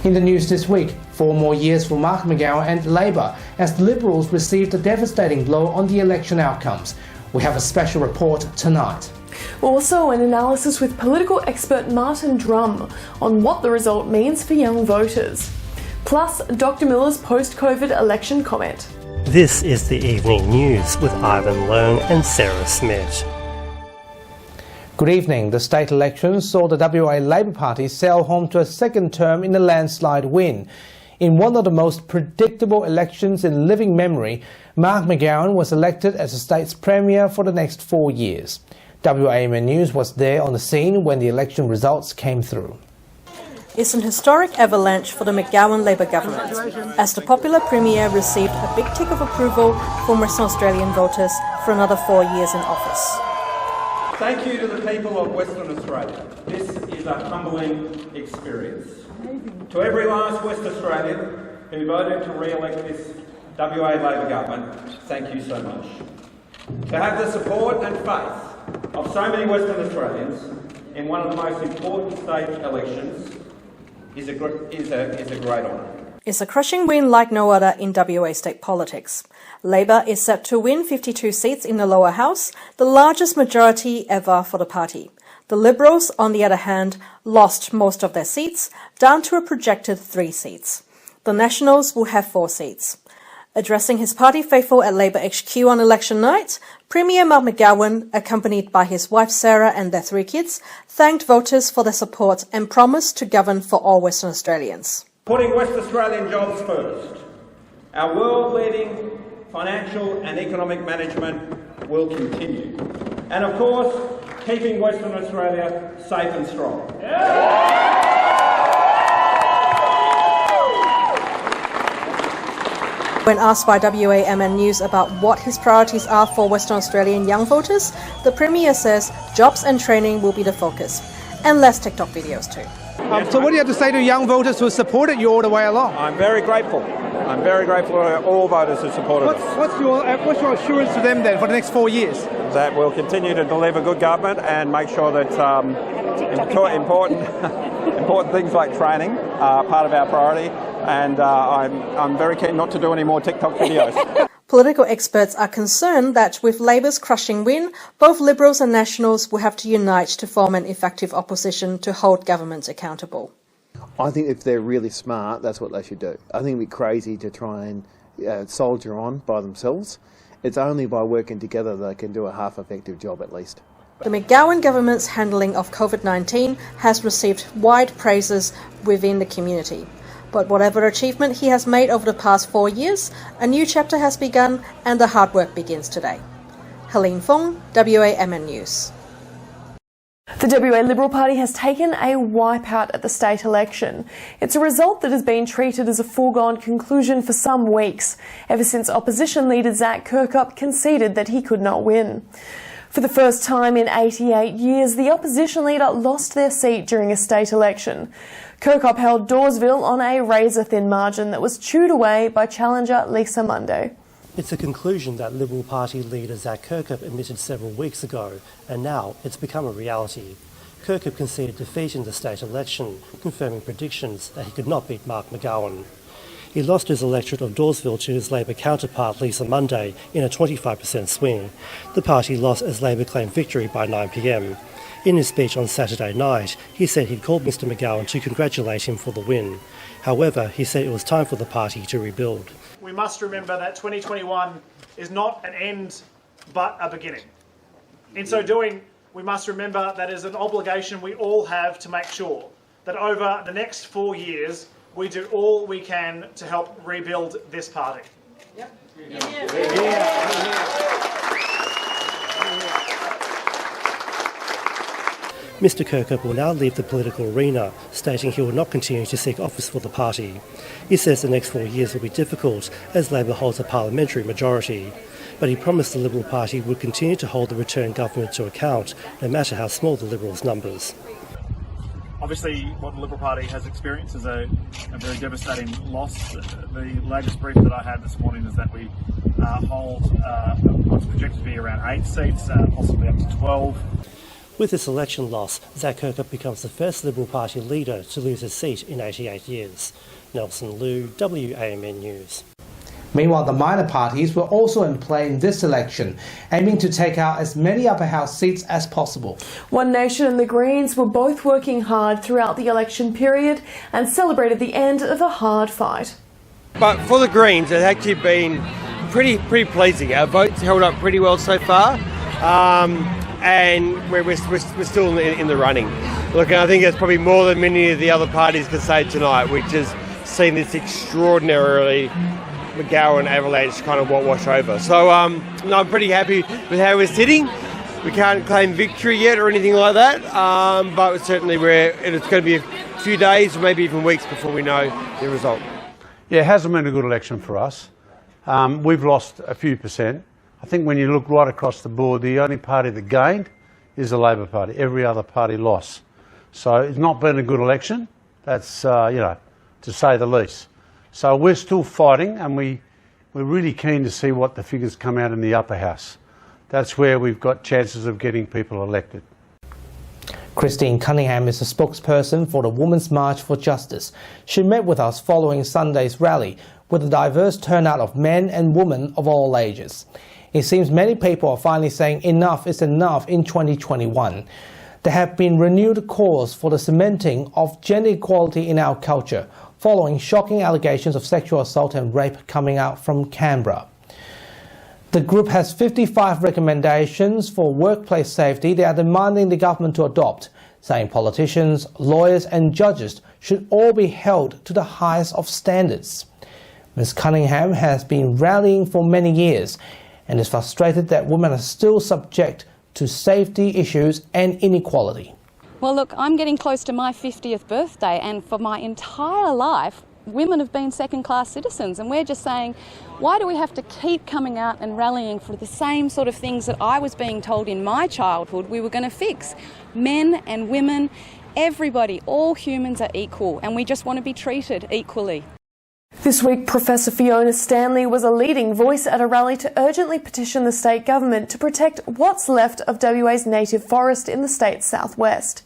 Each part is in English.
In the news this week, 4 more years for Mark McGowan and Labor as the Liberals received a devastating blow on the election outcomes. We have a special report tonight. Also, an analysis with political expert Martin Drum on what the result means for young voters. Plus, Dr. Miller's post-COVID election comment. This is the Evening News with Ivan Leung and Sarah Smith. Good evening. The state elections saw the WA Labor Party sail home to a second term in a landslide win. In one of the most predictable elections in living memory, Mark McGowan was elected as the state's premier for the next 4 years. WAMN News was there on the scene when the election results came through. It's an historic avalanche for the McGowan Labor government, as the popular premier received a big tick of approval from Western Australian voters for another 4 years in office. Thank you to the people of Western Australia. This is a humbling experience. To every last West Australian who voted to re-elect this WA Labor government, thank you so much. To have the support and faith of so many Western Australians in one of the most important state elections is a great honour. It's a crushing win like no other in WA state politics. Labor is set to win 52 seats in the lower house, the largest majority ever for the party. The Liberals, on the other hand, lost most of their seats, down to a projected 3 seats. The Nationals will have 4 seats. Addressing his party faithful at Labor HQ on election night, Premier Mark McGowan, accompanied by his wife Sarah and their 3 kids, thanked voters for their support and promised to govern for all Western Australians. Putting West Australian jobs first, our world-leading financial and economic management will continue. And of course, keeping Western Australia safe and strong. When asked by WAMN News about what his priorities are for Western Australian young voters, the Premier says jobs and training will be the focus, and less TikTok videos too. So what do you have to say to young voters who have supported you all the way along? I'm very grateful. I'm very grateful to all voters who supported us. What's your assurance to them then for the next 4 years? That we'll continue to deliver good government and make sure that important things like training are part of our priority. And I'm very keen not to do any more TikTok videos. Political experts are concerned that with Labor's crushing win, both Liberals and Nationals will have to unite to form an effective opposition to hold governments accountable. I think if they're really smart, that's what they should do. I think it'd be crazy to try and soldier on by themselves. It's only by working together they can do a half-effective job at least. The McGowan government's handling of COVID-19 has received wide praises within the community. But whatever achievement he has made over the past 4 years, a new chapter has begun and the hard work begins today. Helene Fong, WAMN News. The WA Liberal Party has taken a wipeout at the state election. It's a result that has been treated as a foregone conclusion for some weeks, ever since opposition leader Zac Kirkup conceded that he could not win. For the first time in 88 years, the opposition leader lost their seat during a state election. Kirkup held Dawesville on a razor-thin margin that was chewed away by challenger Lisa Munday. It's a conclusion that Liberal Party leader Zac Kirkup admitted several weeks ago, and now it's become a reality. Kirkup conceded defeat in the state election, confirming predictions that he could not beat Mark McGowan. He lost his electorate of Dawesville to his Labor counterpart Lisa Munday in a 25% swing. The party lost as Labor claimed victory by 9 p.m. In his speech on Saturday night, he said he'd called Mr McGowan to congratulate him for the win. However, he said it was time for the party to rebuild. We must remember that 2021 is not an end, but a beginning. In so doing, we must remember that it is an obligation we all have to make sure that over the next 4 years, we do all we can to help rebuild this party. Yep. Mr Kirkup will now leave the political arena, stating he will not continue to seek office for the party. He says the next 4 years will be difficult as Labor holds a parliamentary majority. But he promised the Liberal Party would continue to hold the returned government to account, no matter how small the Liberals' numbers. Obviously, what the Liberal Party has experienced is a very devastating loss. The latest brief that I had this morning is that we hold what's projected to be around 8 seats, possibly up to 12. With this election loss, Zac Kirkup becomes the first Liberal Party leader to lose his seat in 88 years. Nelson Liu, WAMN News. Meanwhile, the minor parties were also in play in this election, aiming to take out as many upper house seats as possible. One Nation and the Greens were both working hard throughout the election period and celebrated the end of a hard fight. But for the Greens, it's actually been pretty pleasing. Our votes held up pretty well so far, and we're still in the running. Look, I think there's probably more than many of the other parties can say tonight, which has seen this extraordinarily McGowan Avalanche kind of wash over. So I'm pretty happy with how we're sitting. We can't claim victory yet or anything like that, but certainly it's going to be a few days, maybe even weeks before we know the result. Yeah, it hasn't been a good election for us. We've lost a few percent. I think when you look right across the board, the only party that gained is the Labor Party. Every other party lost. So it's not been a good election. That's, to say the least. So we're still fighting, and we're really keen to see what the figures come out in the upper house. That's where we've got chances of getting people elected. Christine Cunningham is the spokesperson for the Women's March for Justice. She met with us following Sunday's rally with a diverse turnout of men and women of all ages. It seems many people are finally saying enough is enough in 2021. There have been renewed calls for the cementing of gender equality in our culture, following shocking allegations of sexual assault and rape coming out from Canberra. The group has 55 recommendations for workplace safety they are demanding the government to adopt, saying politicians, lawyers and judges should all be held to the highest of standards. Ms Cunningham has been rallying for many years and is frustrated that women are still subject to safety issues and inequality. Well, look, I'm getting close to my 50th birthday, and for my entire life, women have been second-class citizens, and we're just saying, why do we have to keep coming out and rallying for the same sort of things that I was being told in my childhood we were going to fix? Men and women, everybody, all humans are equal, and we just want to be treated equally. This week, Professor Fiona Stanley was a leading voice at a rally to urgently petition the state government to protect what's left of WA's native forest in the state's southwest.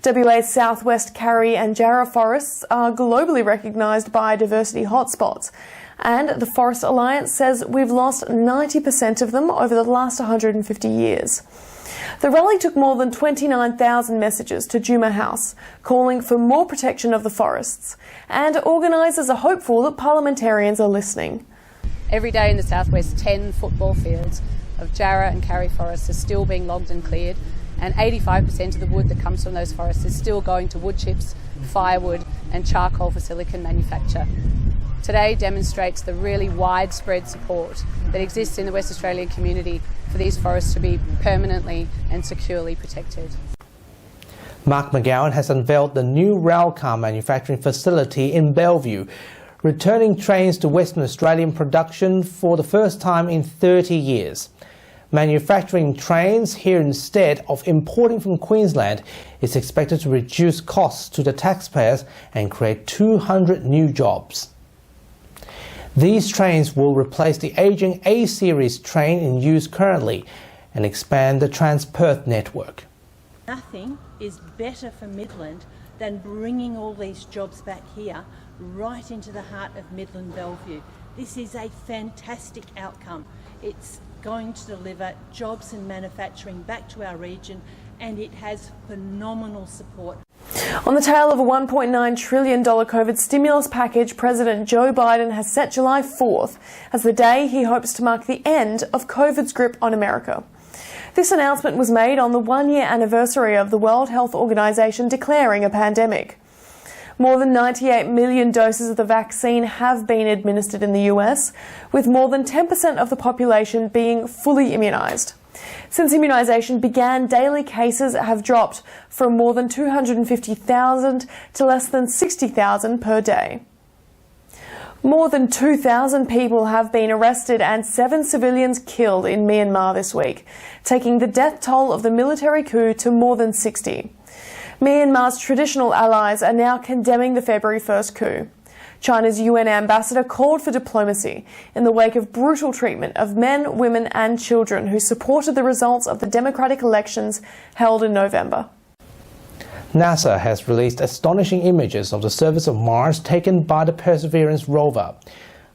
WA's southwest Karri and Jarrah forests are globally recognised by diversity hotspots, and the Forest Alliance says we've lost 90% of them over the last 150 years. The rally took more than 29,000 messages to Juma House, calling for more protection of the forests, and organisers are hopeful that parliamentarians are listening. Every day in the southwest, 10 football fields of Jarrah and Karri forests are still being logged and cleared, and 85% of the wood that comes from those forests is still going to wood chips, firewood and charcoal for silicon manufacture. Today demonstrates the really widespread support that exists in the West Australian community for these forests to be permanently and securely protected. Mark McGowan has unveiled the new Railcar manufacturing facility in Bellevue, returning trains to Western Australian production for the first time in 30 years. Manufacturing trains here instead of importing from Queensland is expected to reduce costs to the taxpayers and create 200 new jobs. These trains will replace the ageing A-Series train in use currently and expand the Trans-Perth network. Nothing is better for Midland than bringing all these jobs back here, right into the heart of Midland Bellevue. This is a fantastic outcome. It's going to deliver jobs and manufacturing back to our region, and it has phenomenal support. On the tail of a $1.9 trillion COVID stimulus package, President Joe Biden has set July 4th as the day he hopes to mark the end of COVID's grip on America. This announcement was made on the one-year anniversary of the World Health Organization declaring a pandemic. More than 98 million doses of the vaccine have been administered in the US, with more than 10% of the population being fully immunised. Since immunisation began, daily cases have dropped from more than 250,000 to less than 60,000 per day. More than 2,000 people have been arrested and 7 civilians killed in Myanmar this week, taking the death toll of the military coup to more than 60. Myanmar's traditional allies are now condemning the February 1st coup. China's UN ambassador called for diplomacy in the wake of brutal treatment of men, women and children who supported the results of the democratic elections held in November. NASA has released astonishing images of the surface of Mars taken by the Perseverance rover.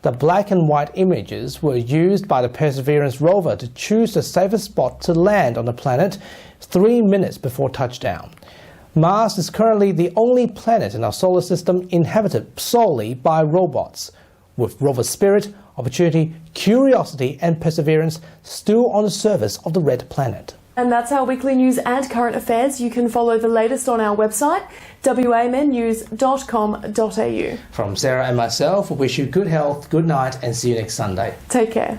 The black and white images were used by the Perseverance rover to choose the safest spot to land on the planet 3 minutes before touchdown. Mars is currently the only planet in our solar system inhabited solely by robots, with rover Spirit, Opportunity, Curiosity and Perseverance still on the surface of the red planet. And that's our weekly news and current affairs. You can follow the latest on our website, wamennews.com.au. From Sarah and myself, we wish you good health, good night and see you next Sunday. Take care.